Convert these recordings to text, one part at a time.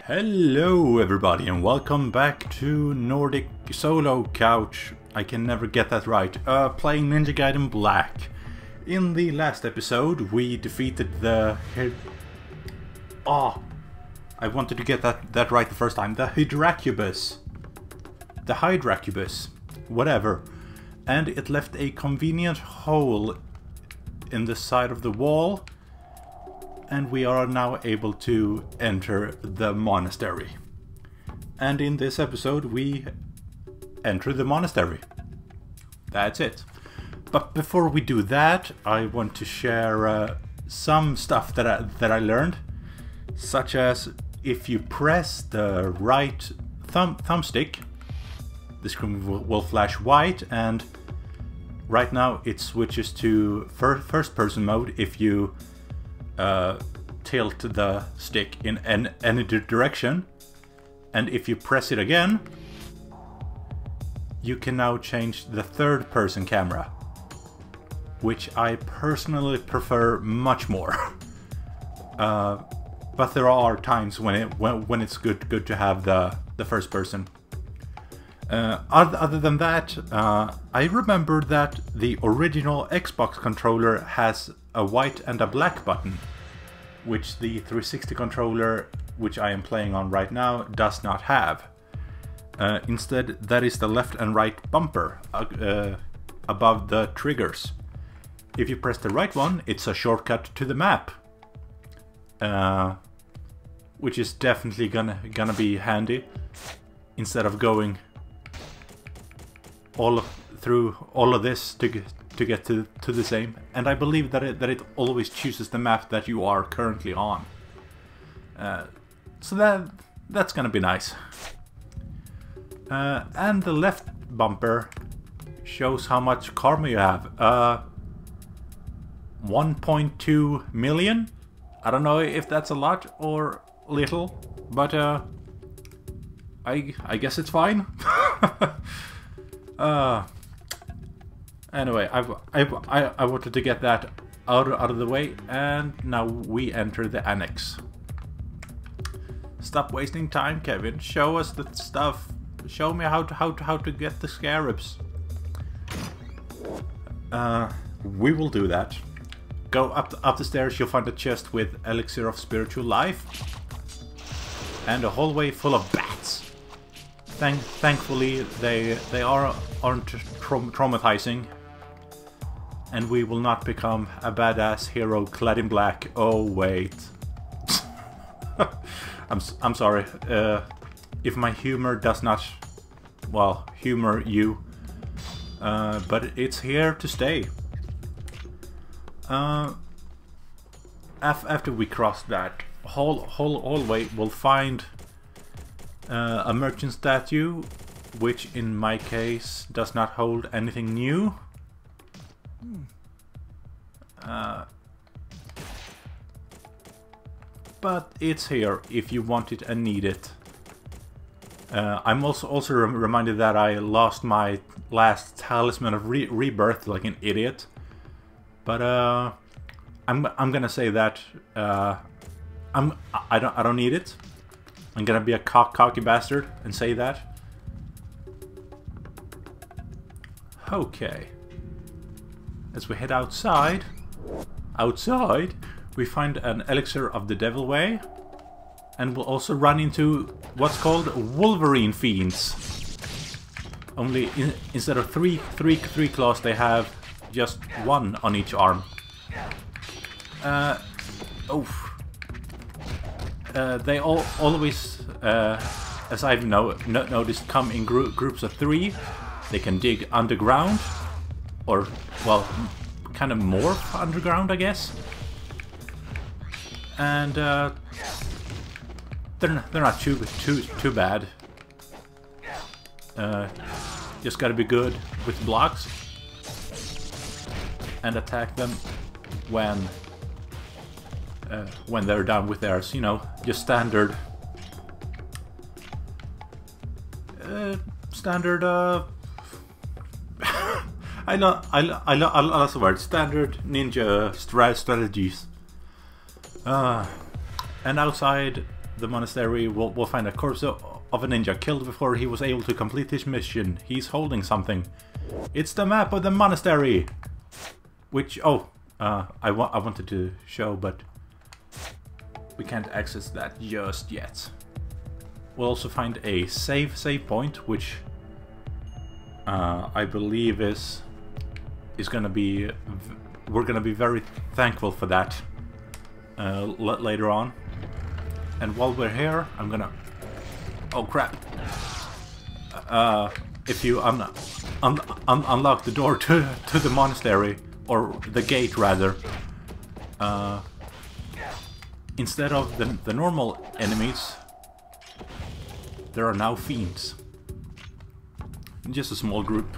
Hello everybody and welcome back to Nordic Solo Couch. I can never get that right. Playing Ninja Gaiden Black. In the last episode we defeated the... I wanted to get that right the first time. The Hydracubus. The Hydracubus. Whatever. And it left a convenient hole in the side of the wall. And we are now able to enter the monastery. And in this episode we enter the monastery. That's it. But before we do that, I want to share some stuff that I learned, such as if you press the right thumbstick, the screen will flash white, and right now it switches to first person mode if you tilt the stick in any direction, and if you press it again you can now change the third person camera, which I personally prefer much more. But there are times when it's good to have the first person. Other than that, I remember that the original Xbox controller has a white and a black button, which the 360 controller, which I am playing on right now, does not have. Instead, that is the left and right bumper above the triggers. If you press the right one, it's a shortcut to the map, which is definitely gonna be handy instead of going through all of this to get to the same. And I believe that it always chooses the map that you are currently on. So that's gonna be nice. And the left bumper shows how much karma you have. 1.2 million. I don't know if that's a lot or little, but I guess it's fine. Anyway, I wanted to get that out of the way, and now we enter the annex. Stop wasting time, Kevin. Show us the stuff. Show me how to get the scarabs. We will do that. Go up the stairs. You'll find a chest with elixir of spiritual life, and a hallway full of bats. Thankfully, they aren't traumatizing, and we will not become a badass hero clad in black. Oh wait, I'm sorry if my humor does not, well, humor you, but it's here to stay. After we cross that hallway, we'll find a merchant statue, which in my case does not hold anything new. But it's here if you want it and need it. I'm also reminded that I lost my last talisman of rebirth like an idiot. But I'm gonna say that I don't need it. I'm gonna be a cocky bastard and say that. Okay. As we head outside, we find an elixir of the Devil Way, and we'll also run into what's called Wolverine fiends. Only instead of three claws, they have just one on each arm. They always, as I've noticed, come in groups of 3. They can dig underground, or, well, kind of morph underground, I guess. And they're not too bad. Just gotta be good with blocks and attack them when they're done with theirs. You know, just standard. I lost the word. Standard ninja strategies. And outside the monastery, we'll find a corpse of a ninja killed before he was able to complete his mission. He's holding something. It's the map of the monastery! Which, I wanted to show, but we can't access that just yet. We'll also find a save point, which I believe is gonna be... We're gonna be very thankful for that later on. And while we're here, I'm gonna... Oh crap! If you unlock the door to the monastery, or the gate rather, instead of the normal enemies, there are now fiends. Just a small group.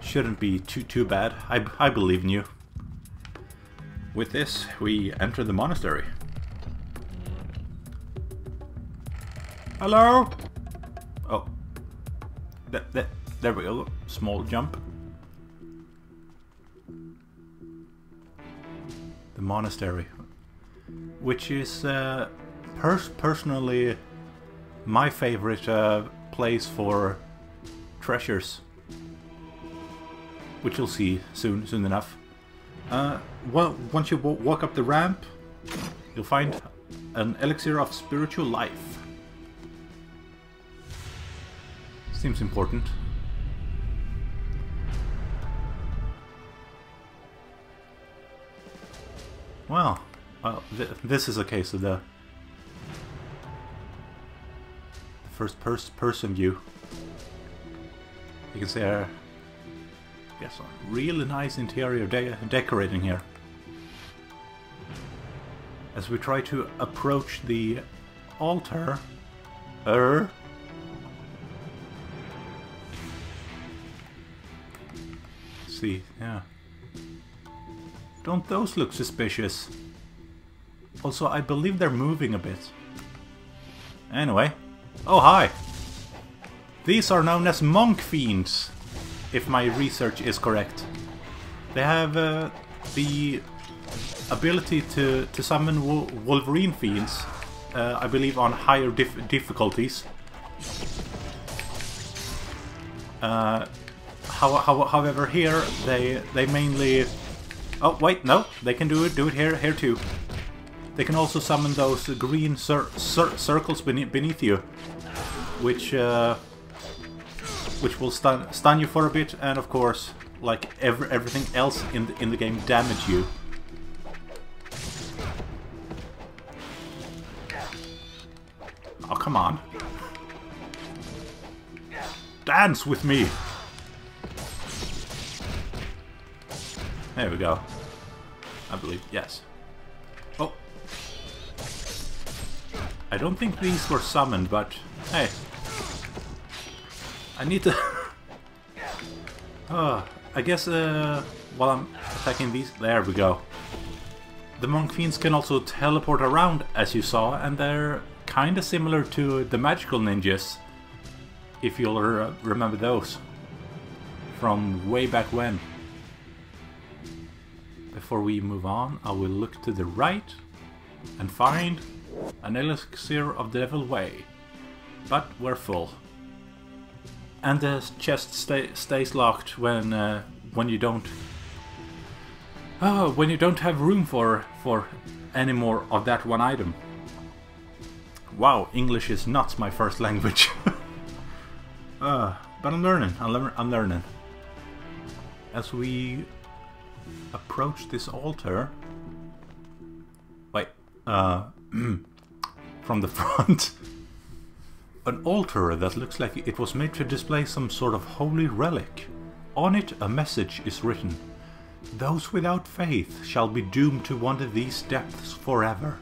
Shouldn't be too bad. I believe in you. With this, we enter the monastery. Hello? Oh. There we go. Small jump. The monastery. Which is personally my favorite place for treasures. Which you'll see soon enough. Well, once you walk up the ramp, you'll find an elixir of spiritual life. Seems important. Well, this is a case of the first person view. You can see our some really nice interior decorating here. As we try to approach the altar, see, yeah. Don't those look suspicious? Also, I believe they're moving a bit. Anyway. Oh, hi! These are known as monk fiends, if my research is correct. They have the ability to summon Wolverine fiends, I believe on higher difficulties. However, here they mainly... Oh wait, no, they can do it here too. They can also summon those green circles beneath you, which will stun you for a bit, and of course, like everything else in the game, damage you. Oh, come on. Dance with me! There we go. I believe, yes. Oh. I don't think these were summoned, but hey. I need to... I guess while I'm attacking these... There we go. The monk fiends can also teleport around, as you saw, and they're kinda similar to the magical ninjas, if you'll remember those from way back when. Before we move on, I will look to the right and find an elixir of the devil way, but we're full. And the chest stays locked when you don't have room for any more of that one item. Wow, English is not my first language. But I'm learning. I'm learning. As we approach this altar, wait, from the front. An altar that looks like it was made to display some sort of holy relic. On it, a message is written. Those without faith shall be doomed to wander these depths forever.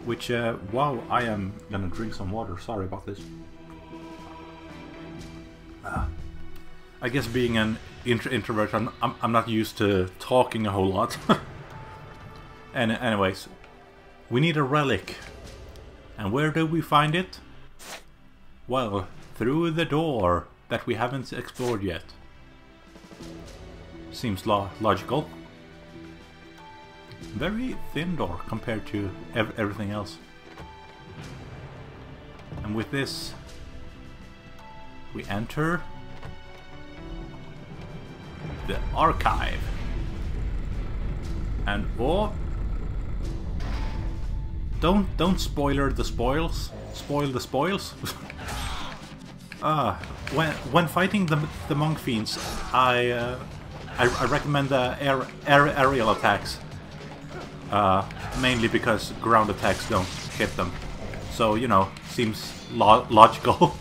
Which, wow, I am gonna drink some water. Sorry about this. I guess being an introvert, I'm not used to talking a whole lot. And anyways, we need a relic. And where do we find it? Well, through the door that we haven't explored yet. Seems logical. very thin door compared to everything else. And with this, we enter the archive. And oh, don't spoil the spoils. When fighting the monk fiends, I recommend the aerial attacks, mainly because ground attacks don't hit them. So, you know, seems logical.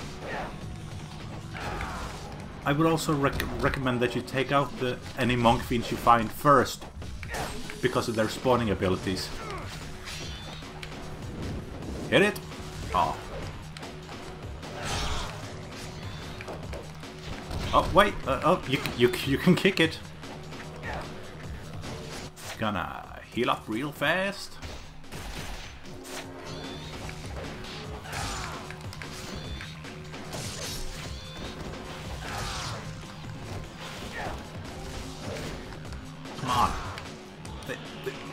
I would also recommend that you take out any monk fiends you find first, because of their spawning abilities. Hit it! Oh. Oh, wait! Oh, you can kick it. Gonna heal up real fast. Come on.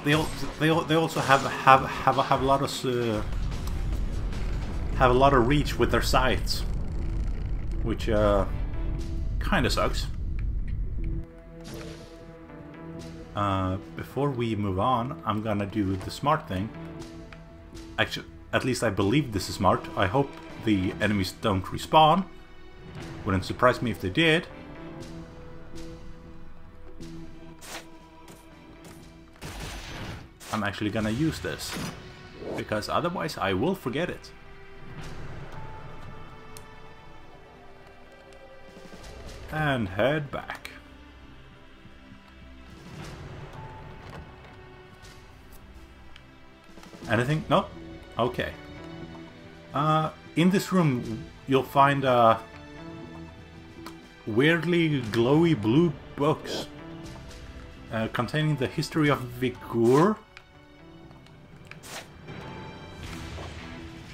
They also have a lot of have a lot of reach with their scythes, which kind of sucks. Before we move on, I'm gonna do the smart thing. Actually, at least I believe this is smart. I hope the enemies don't respawn. Wouldn't surprise me if they did. I'm actually gonna use this, because otherwise I will forget it. And head back. Anything? No? Okay. In this room you'll find weirdly glowy blue books containing the history of Vigor.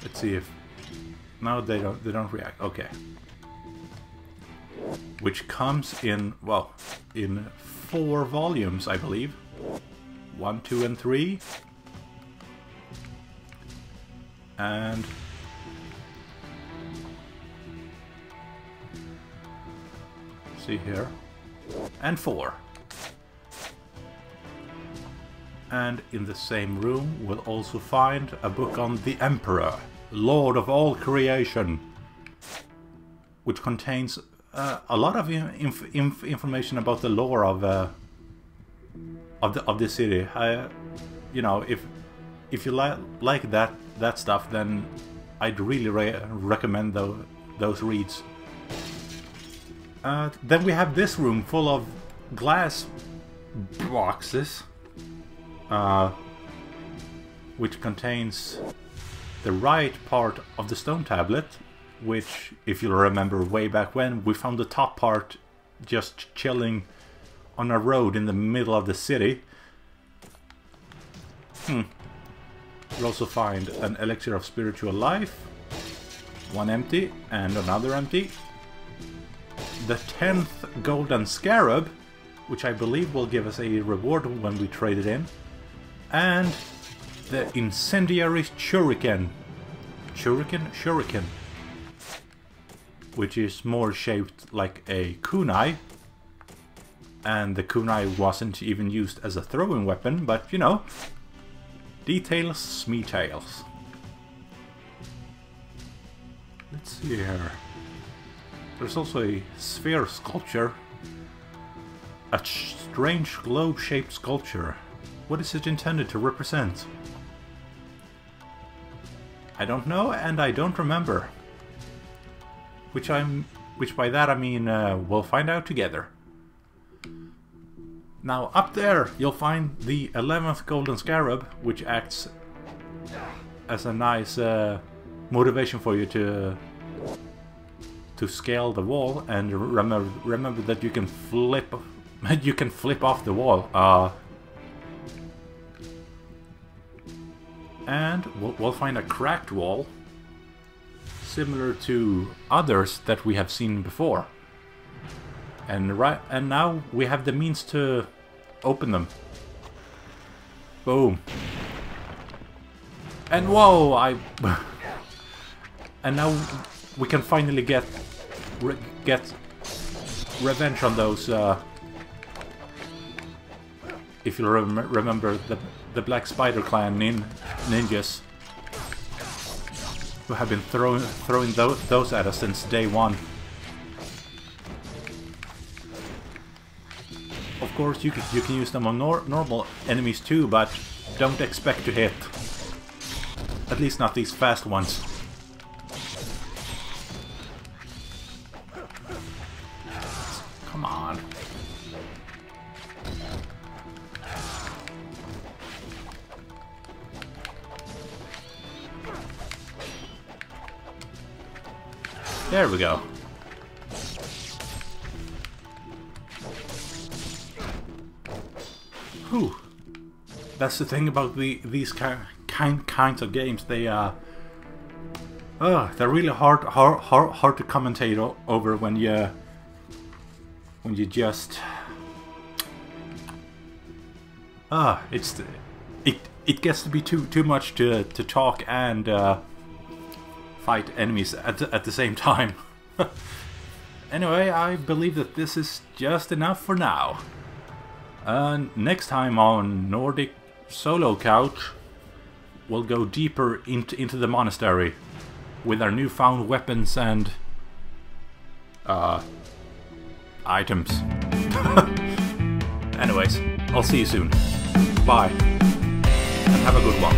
Let's see if... No, they don't react. Okay. Which comes in, well, in 4 volumes, I believe. 1, 2, and 3. And... see here. And 4. And in the same room we'll also find a book on the Emperor, Lord of all creation, which contains a lot of information about the lore of the city. You know, if you like that stuff, then I'd really recommend those reads. Then we have this room full of glass boxes, which contains the right part of the stone tablet, which, if you'll remember way back when, we found the top part just chilling on a road in the middle of the city. You'll also find an elixir of spiritual life, 1 empty and another empty. The 10th golden scarab, which I believe will give us a reward when we trade it in. And the incendiary shuriken. Shuriken. Which is more shaped like a kunai. And the kunai wasn't even used as a throwing weapon, but you know, details, smeetails. Let's see here. There's also a sphere sculpture. A strange globe-shaped sculpture. What is it intended to represent? I don't know, and I don't remember. Which by that I mean we'll find out together. Now up there you'll find the 11th golden scarab, which acts as a nice motivation for you to scale the wall, and remember that you can flip off the wall. And we'll find a cracked wall, similar to others that we have seen before. And now we have the means to open them. Boom. And whoa, and now we can finally get revenge on those. If you remember the Black Spider Clan ninjas, who have been throwing those at us since day one. Of course, you can use them on normal enemies too, but don't expect to hit. At least not these fast ones. Come on. There we go. Whew. That's the thing about these kinds of games. They're really hard to commentate over when you just it gets to be too much to talk and fight enemies at the same time. Anyway, I believe that this is just enough for now. Next time on Nordic Solo Couch, we'll go deeper into the monastery with our newfound weapons and items. Anyways, I'll see you soon. Bye, and have a good one.